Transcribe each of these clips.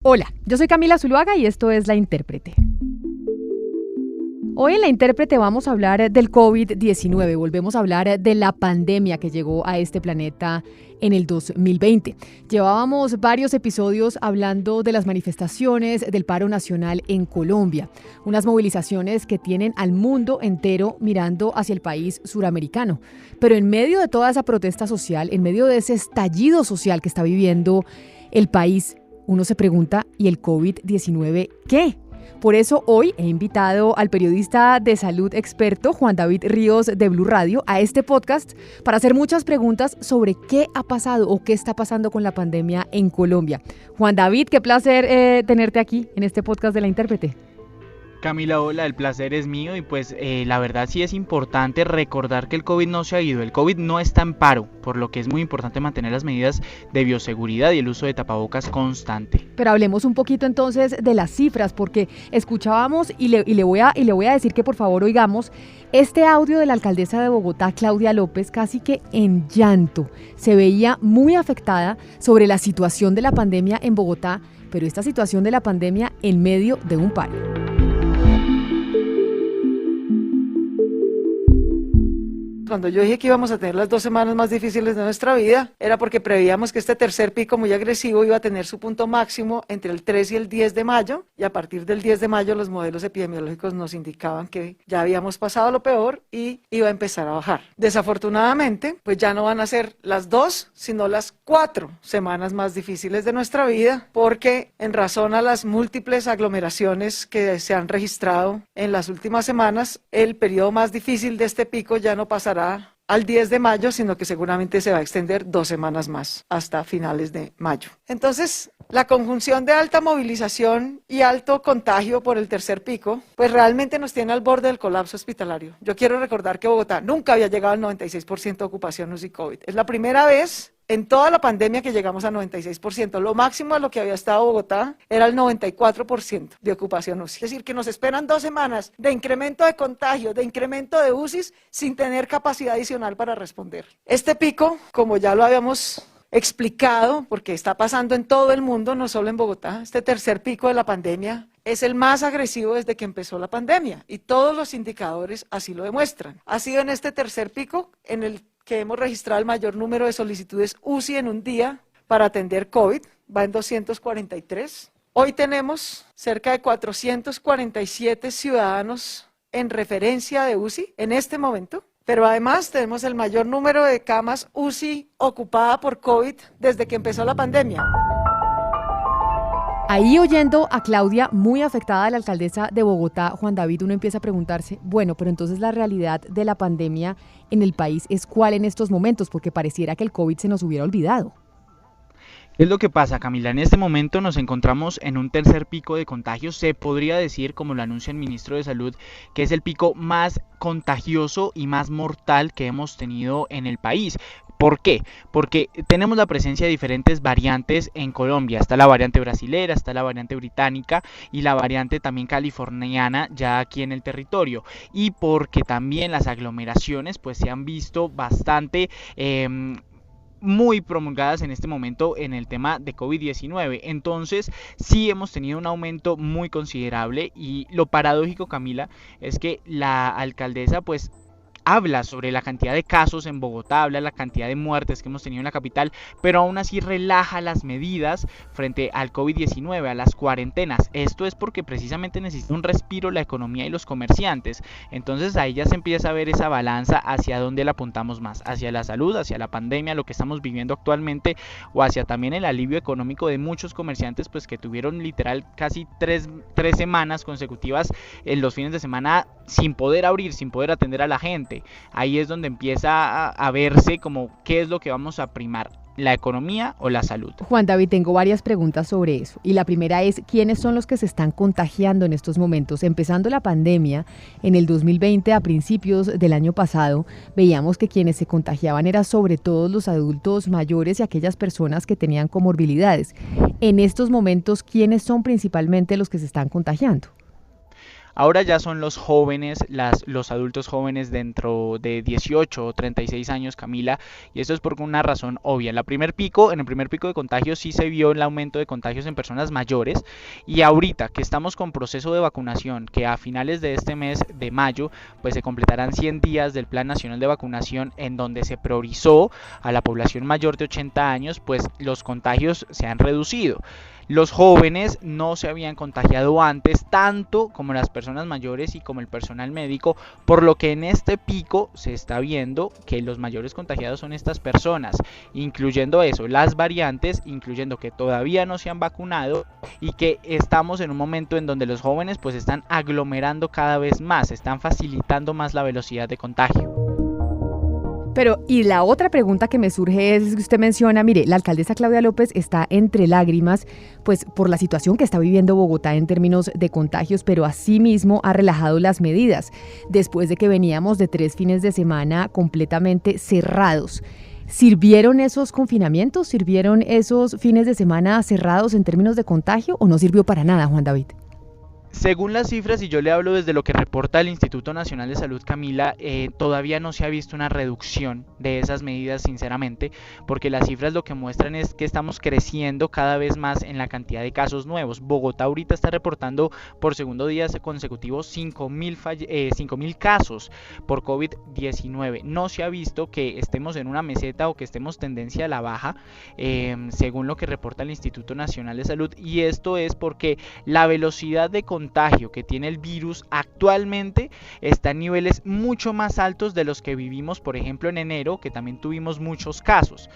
Hola, yo soy Camila Zuluaga y esto es La Intérprete. Hoy en La Intérprete vamos a hablar del COVID-19, volvemos a hablar de la pandemia que llegó a este planeta en el 2020. Llevábamos varios episodios hablando de las manifestaciones del paro nacional en Colombia, unas movilizaciones que tienen al mundo entero mirando hacia el país suramericano. Pero en medio de toda esa protesta social, en medio de ese estallido social que está viviendo el país, uno se pregunta, ¿y el COVID-19 qué? Por eso hoy he invitado al periodista de salud experto Juan David Ríos de Blue Radio a este podcast para hacer muchas preguntas sobre qué ha pasado o qué está pasando con la pandemia en Colombia. Juan David, qué placer tenerte aquí en este podcast de La Intérprete. Camila, hola, el placer es mío y pues la verdad sí es importante recordar que el COVID no se ha ido, el COVID no está en paro, por lo que es muy importante mantener las medidas de bioseguridad y el uso de tapabocas constante. Pero hablemos un poquito entonces de las cifras, porque escuchábamos y le voy a decir que por favor oigamos este audio de la alcaldesa de Bogotá, Claudia López, casi que en llanto. Se veía muy afectada sobre la situación de la pandemia en Bogotá, pero esta situación de la pandemia en medio de un paro. Cuando yo dije que íbamos a tener las 2 semanas más difíciles de nuestra vida, era porque preveíamos que este tercer pico muy agresivo iba a tener su punto máximo entre el 3 y el 10 de mayo, y a partir del 10 de mayo los modelos epidemiológicos nos indicaban que ya habíamos pasado lo peor y iba a empezar a bajar. Desafortunadamente, pues ya no van a ser las 2, sino las 4 semanas más difíciles de nuestra vida, porque en razón a las múltiples aglomeraciones que se han registrado en las últimas semanas, el periodo más difícil de este pico ya no pasará al 10 de mayo, sino que seguramente se va a extender 2 semanas más, hasta finales de mayo. Entonces, la conjunción de alta movilización y alto contagio por el tercer pico, pues realmente nos tiene al borde del colapso hospitalario. Yo quiero recordar que Bogotá nunca había llegado al 96% de ocupación UCI COVID. Es la primera vez en toda la pandemia que llegamos a 96%. Lo máximo a lo que había estado Bogotá era el 94% de ocupación UCI. Es decir, que nos esperan 2 semanas de incremento de contagio, de incremento de UCIs, sin tener capacidad adicional para responder. Este pico, como ya lo habíamos explicado, porque está pasando en todo el mundo, no solo en Bogotá, este tercer pico de la pandemia es el más agresivo desde que empezó la pandemia y todos los indicadores así lo demuestran. Ha sido en este tercer pico en el que hemos registrado el mayor número de solicitudes UCI en un día para atender COVID, va en 243. Hoy tenemos cerca de 447 ciudadanos en referencia de UCI en este momento, pero además tenemos el mayor número de camas UCI ocupada por COVID desde que empezó la pandemia. Ahí oyendo a Claudia, muy afectada, la alcaldesa de Bogotá, Juan David, uno empieza a preguntarse, bueno, pero entonces la realidad de la pandemia en el país es cuál en estos momentos, porque pareciera que el COVID se nos hubiera olvidado. ¿Qué es lo que pasa, Camila? En este momento nos encontramos en un tercer pico de contagios. Se podría decir, como lo anuncia el ministro de Salud, que es el pico más contagioso y más mortal que hemos tenido en el país. ¿Por qué? Porque tenemos la presencia de diferentes variantes en Colombia. Está la variante brasilera, está la variante británica y la variante también californiana ya aquí en el territorio. Y porque también las aglomeraciones pues se han visto bastante muy promulgadas en este momento en el tema de COVID-19. Entonces sí hemos tenido un aumento muy considerable y lo paradójico, Camila, es que la alcaldesa pues habla sobre la cantidad de casos en Bogotá, habla de la cantidad de muertes que hemos tenido en la capital, pero aún así relaja las medidas frente al COVID-19, a las cuarentenas. Esto es porque precisamente necesita un respiro la economía y los comerciantes. Entonces ahí ya se empieza a ver esa balanza hacia dónde la apuntamos más, hacia la salud, hacia la pandemia, lo que estamos viviendo actualmente, o hacia también el alivio económico de muchos comerciantes pues que tuvieron literal casi tres semanas consecutivas en los fines de semana sin poder abrir, sin poder atender a la gente. Ahí es donde empieza a verse como qué es lo que vamos a primar, la economía o la salud. Juan David, tengo varias preguntas sobre eso. Y la primera es, ¿quiénes son los que se están contagiando en estos momentos? Empezando la pandemia, en el 2020, a principios del año pasado, veíamos que quienes se contagiaban eran sobre todo los adultos mayores y aquellas personas que tenían comorbilidades. En estos momentos, ¿quiénes son principalmente los que se están contagiando? Ahora ya son los jóvenes, los adultos jóvenes dentro de 18 o 36 años, Camila, y esto es por una razón obvia. En el primer pico de contagios sí se vio el aumento de contagios en personas mayores, y ahorita que estamos con proceso de vacunación, que a finales de este mes de mayo pues se completarán 100 días del Plan Nacional de Vacunación, en donde se priorizó a la población mayor de 80 años, pues los contagios se han reducido. Los jóvenes no se habían contagiado antes tanto como las personas mayores y como el personal médico, por lo que en este pico se está viendo que los mayores contagiados son estas personas, incluyendo eso, las variantes, incluyendo que todavía no se han vacunado y que estamos en un momento en donde los jóvenes pues están aglomerando cada vez más, están facilitando más la velocidad de contagio. Pero, y la otra pregunta que me surge es que usted menciona, mire, la alcaldesa Claudia López está entre lágrimas, pues por la situación que está viviendo Bogotá en términos de contagios, pero asimismo ha relajado las medidas, después de que veníamos de 3 fines de semana completamente cerrados. ¿Sirvieron esos confinamientos? ¿Sirvieron esos fines de semana cerrados en términos de contagio o no sirvió para nada, Juan David? Según las cifras, y yo le hablo desde lo que reporta el Instituto Nacional de Salud, Camila, todavía no se ha visto una reducción de esas medidas, sinceramente, porque las cifras lo que muestran es que estamos creciendo cada vez más en la cantidad de casos nuevos. Bogotá ahorita está reportando por segundo día consecutivo 5.000 casos por COVID-19. No se ha visto que estemos en una meseta o que estemos tendencia a la baja, según lo que reporta el Instituto Nacional de Salud, y esto es porque la velocidad de contagio que tiene el virus actualmente está en niveles mucho más altos de los que vivimos, por ejemplo, en enero, que también tuvimos muchos casos.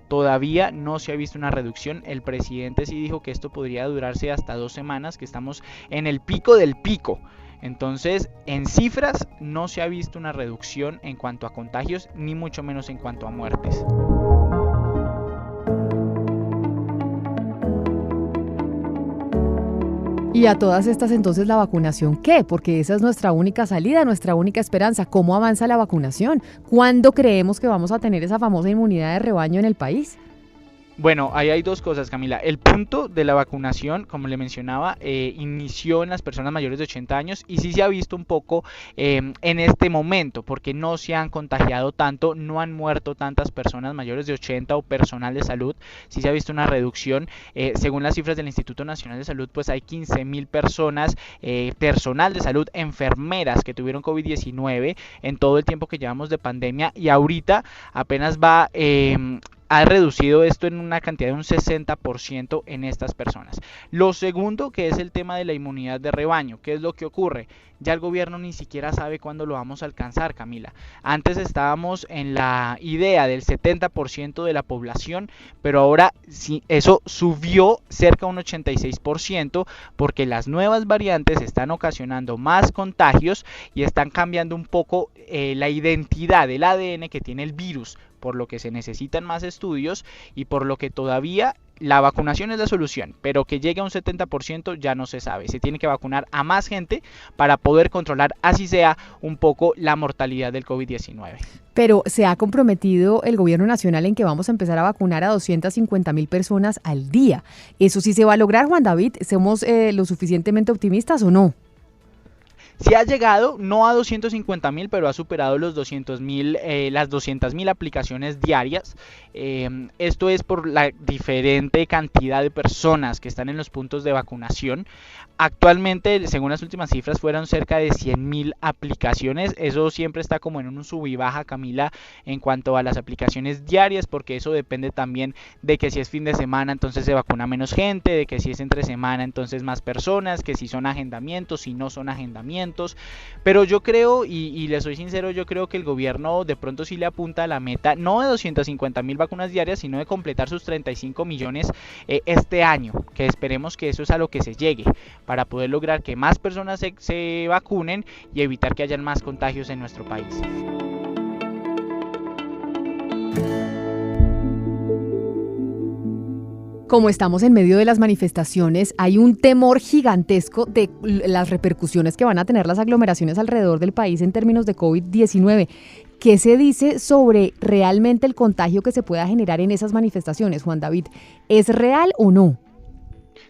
Todavía no se ha visto una reducción. El presidente sí dijo que esto podría durarse hasta 2 semanas, que estamos en el pico del pico. Entonces, en cifras no se ha visto una reducción en cuanto a contagios, ni mucho menos en cuanto a muertes. Y a todas estas, entonces, ¿la vacunación qué? Porque esa es nuestra única salida, nuestra única esperanza. ¿Cómo avanza la vacunación? ¿Cuándo creemos que vamos a tener esa famosa inmunidad de rebaño en el país? Bueno, ahí hay dos cosas, Camila. El punto de la vacunación, como le mencionaba, inició en las personas mayores de 80 años y sí se ha visto un poco en este momento, porque no se han contagiado tanto, no han muerto tantas personas mayores de 80 o personal de salud. Sí se ha visto una reducción. Según las cifras del Instituto Nacional de Salud, pues hay 15.000 personas, personal de salud, enfermeras que tuvieron COVID-19 en todo el tiempo que llevamos de pandemia, y ahorita apenas ha reducido esto en una cantidad de un 60% en estas personas. Lo segundo, que es el tema de la inmunidad de rebaño. ¿Qué es lo que ocurre? Ya el gobierno ni siquiera sabe cuándo lo vamos a alcanzar, Camila. Antes estábamos en la idea del 70% de la población, pero ahora sí, eso subió cerca a un 86%, porque las nuevas variantes están ocasionando más contagios y están cambiando un poco la identidad del ADN que tiene el virus, por lo que se necesitan más estudios y por lo que todavía la vacunación es la solución, pero que llegue a un 70% ya no se sabe. Se tiene que vacunar a más gente para poder controlar, así sea, un poco la mortalidad del COVID-19. Pero se ha comprometido el gobierno nacional en que vamos a empezar a vacunar a 250.000 personas al día. ¿Eso sí se va a lograr, Juan David? ¿Somos lo suficientemente optimistas o no? Sí ha llegado, no a 250.000, pero ha superado los 200.000, las 200.000 aplicaciones diarias. Esto es por la diferente cantidad de personas que están en los puntos de vacunación. Actualmente, según las últimas cifras, fueron cerca de 100.000 aplicaciones. Eso siempre está como en un sub y baja, Camila, en cuanto a las aplicaciones diarias, porque eso depende también de que si es fin de semana, entonces se vacuna menos gente, de que si es entre semana, entonces más personas, que si son agendamientos, si no son agendamientos. Pero yo creo, y le soy sincero, yo creo que el gobierno de pronto sí le apunta a la meta, no de 250.000 vacunas diarias, sino de completar sus 35 millones este año, que esperemos que eso es a lo que se llegue, para poder lograr que más personas se vacunen y evitar que hayan más contagios en nuestro país. Como estamos en medio de las manifestaciones, hay un temor gigantesco de las repercusiones que van a tener las aglomeraciones alrededor del país en términos de COVID-19. ¿Qué se dice sobre realmente el contagio que se pueda generar en esas manifestaciones, Juan David? ¿Es real o no?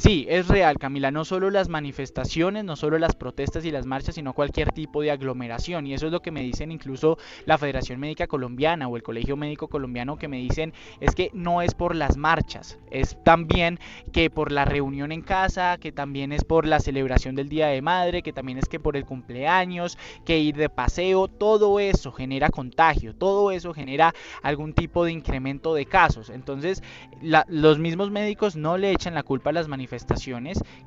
Sí, es real, Camila, no solo las manifestaciones, no solo las protestas y las marchas, sino cualquier tipo de aglomeración. Y eso es lo que me dicen incluso la Federación Médica Colombiana o el Colegio Médico Colombiano, que me dicen es que no es por las marchas, es también que por la reunión en casa, que también es por la celebración del Día de Madre, que también es que por el cumpleaños, que ir de paseo, todo eso genera contagio, todo eso genera algún tipo de incremento de casos. Entonces, los mismos médicos no le echan la culpa a las manifestaciones,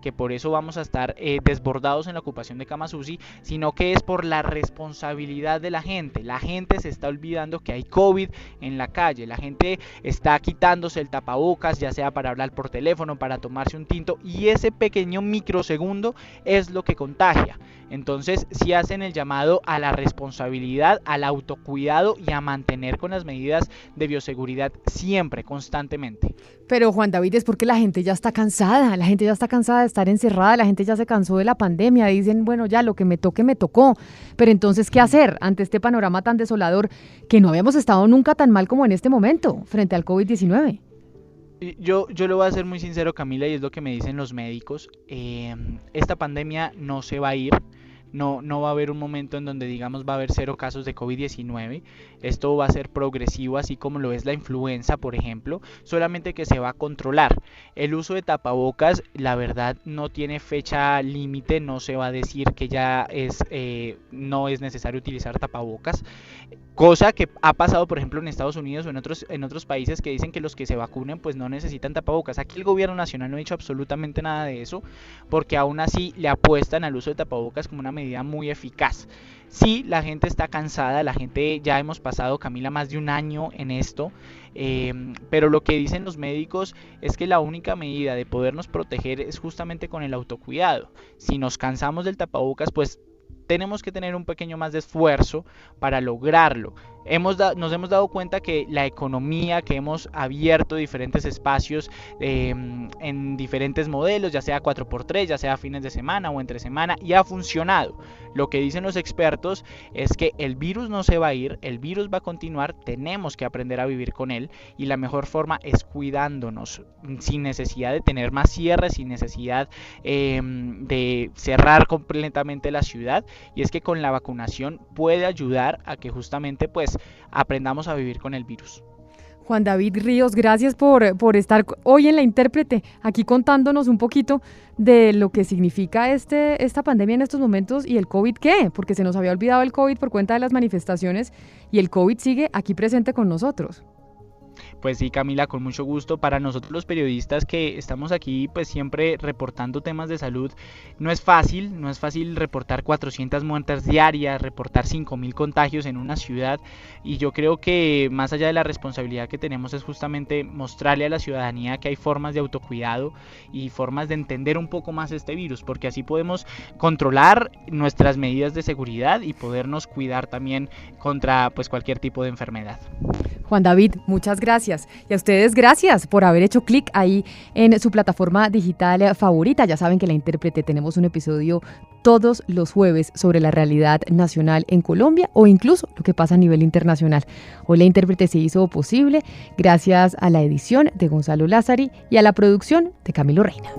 que por eso vamos a estar desbordados en la ocupación de camas UCI, sino que es por la responsabilidad de la gente. La gente se está olvidando que hay COVID en la calle, la gente está quitándose el tapabocas, ya sea para hablar por teléfono, para tomarse un tinto, y ese pequeño microsegundo es lo que contagia. Entonces, sí hacen el llamado a la responsabilidad, al autocuidado y a mantener con las medidas de bioseguridad siempre, constantemente. Pero Juan David, es porque la gente ya está cansada, de estar encerrada, la gente ya se cansó de la pandemia, dicen, bueno, ya lo que me toque me tocó, pero entonces, ¿qué hacer ante este panorama tan desolador que no habíamos estado nunca tan mal como en este momento frente al COVID-19? Yo lo voy a ser muy sincero, Camila, y es lo que me dicen los médicos. Esta pandemia no se va a ir. No va a haber un momento en donde digamos va a haber 0 casos de COVID-19. Esto va a ser progresivo, así como lo es la influenza, por ejemplo, solamente que se va a controlar. El uso de tapabocas, la verdad, no tiene fecha límite, no se va a decir que ya no es necesario utilizar tapabocas. Cosa que ha pasado, por ejemplo, en Estados Unidos o en otros países que dicen que los que se vacunen pues no necesitan tapabocas. Aquí el gobierno nacional no ha dicho absolutamente nada de eso, porque aún así le apuestan al uso de tapabocas como una medida muy eficaz. Sí, la gente está cansada, la gente ya hemos pasado, Camila, más de un año en esto, pero lo que dicen los médicos es que la única medida de podernos proteger es justamente con el autocuidado. Si nos cansamos del tapabocas, pues tenemos que tener un pequeño más de esfuerzo para lograrlo. Nos hemos dado cuenta que la economía, que hemos abierto diferentes espacios en diferentes modelos, ya sea 4x3, ya sea fines de semana o entre semana, y ha funcionado. Lo que dicen los expertos es que el virus no se va a ir, el virus va a continuar, tenemos que aprender a vivir con él, y la mejor forma es cuidándonos, sin necesidad de tener más cierres, sin necesidad de cerrar completamente la ciudad, y es que con la vacunación puede ayudar a que justamente pues aprendamos a vivir con el virus. Juan David Ríos, gracias por estar hoy en La Intérprete, aquí contándonos un poquito de lo que significa esta pandemia en estos momentos y el COVID, ¿qué? Porque se nos había olvidado el COVID por cuenta de las manifestaciones y el COVID sigue aquí presente con nosotros. Pues sí, Camila, con mucho gusto. Para nosotros los periodistas que estamos aquí pues siempre reportando temas de salud, no es fácil reportar 400 muertes diarias, reportar 5.000 contagios en una ciudad, y yo creo que más allá de la responsabilidad que tenemos es justamente mostrarle a la ciudadanía que hay formas de autocuidado y formas de entender un poco más este virus, porque así podemos controlar nuestras medidas de seguridad y podernos cuidar también contra pues cualquier tipo de enfermedad. Juan David, muchas gracias. Y a ustedes gracias por haber hecho clic ahí en su plataforma digital favorita. Ya saben que La Intérprete tenemos un episodio todos los jueves sobre la realidad nacional en Colombia o incluso lo que pasa a nivel internacional. Hoy La Intérprete se hizo posible gracias a la edición de Gonzalo Lázari y a la producción de Camilo Reina.